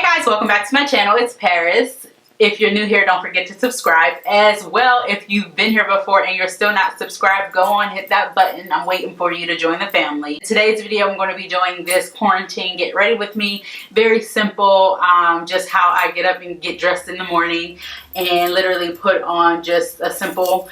Hey guys, welcome back to my channel. It's Paris. If you're new here, don't forget to subscribe. As well, if you've been here before and you're still not subscribed, go on, hit that button. I'm waiting for you to join the family. Today's video, I'm going to be doing this quarantine get ready with me. Very simple, just how I get up and get dressed in the morning and literally put on just a simple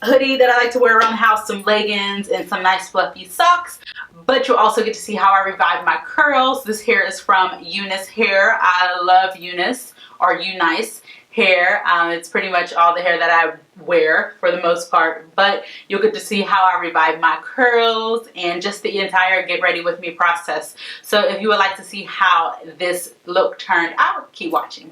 hoodie that I like to wear around the house, some leggings, and some nice fluffy socks. But you'll also get to see how I revive my curls. This hair is from Unice hair. I love Unice or Unice hair. It's pretty much all the hair that I wear for the most part. But you'll get to see how I revive my curls and just the entire get ready with me process. So if you would like to see how this look turned out, keep watching.